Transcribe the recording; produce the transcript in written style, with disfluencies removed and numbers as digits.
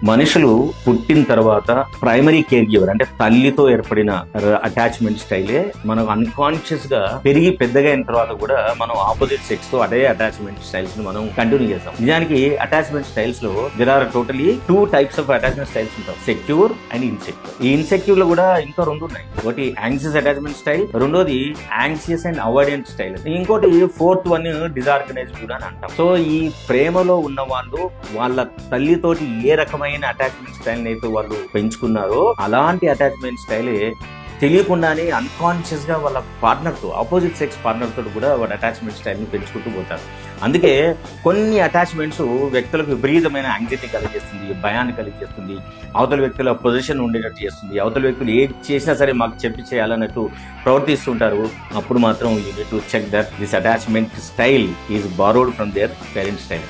మనుషులు పుట్టిన తర్వాత ప్రైమరీ కేర్ గివర్ అంటే తల్లితో ఏర్పడిన అటాచ్మెంట్ స్టైలే మనం అన్కాన్షియస్ గా పెరిగి పెద్దగా అయిన తర్వాత కూడా మనం ఆపోజిట్ సెక్స్ తో అదే అటాచ్మెంట్ స్టైల్స్ ని మనం కంటిన్యూ చేస్తాం. నిజానికి అటాచ్మెంట్ స్టైల్స్ లో there are totally 2 types of attachment styles ఉంటాయి, సెక్యూర్ అండ్ ఇన్సెక్యూర్. ఈ ఇన్సెక్యూర్ లో కూడా ఇంకా 2 ఉన్నాయి. ఒకటి యాంగ్జియస్ అటాచ్మెంట్ స్టైల్, రెండోది యాంగ్జియస్ అండ్ అవాయిడెంట్ స్టైల్, ఇంకోటి 4th వన్ డిజార్గనైజ్డ్ కూడా అని అంటాం. సో ఈ ప్రేమలో ఉన్న వాళ్ళు వాళ్ళ తల్లితోటి ఏ రకమైన అటాచ్మెంట్ స్టైల్ అయితే వాళ్ళు పెంచుకున్నారో అలాంటి అటాచ్మెంట్ స్టైల్ తెలియకుండానే అన్కాన్షియస్ గా వాళ్ళ పార్ట్నర్ తో ఆపోజిట్ సెక్స్ పార్ట్నర్ తోటి కూడా వాళ్ళ అటాచ్మెంట్ స్టైల్ ని పెంచుకుంటూ పోతారు. అందుకే కొన్ని అటాచ్మెంట్స్ వ్యక్తులకు విపరీతమైన యాంగ్జైటీ కలిగిస్తుంది, భయాన్ని కలిగిస్తుంది, అవతల వ్యక్తుల పొజిషన్ ఉండేటట్టు చేస్తుంది, అవతల వ్యక్తులు ఏది చేసినా సరే మాకు చెప్పి చేయాలన్నట్టు ప్రవర్తిస్తుంటారు. అప్పుడు మాత్రం you need to check that this attachment style is borrowed from their parent style.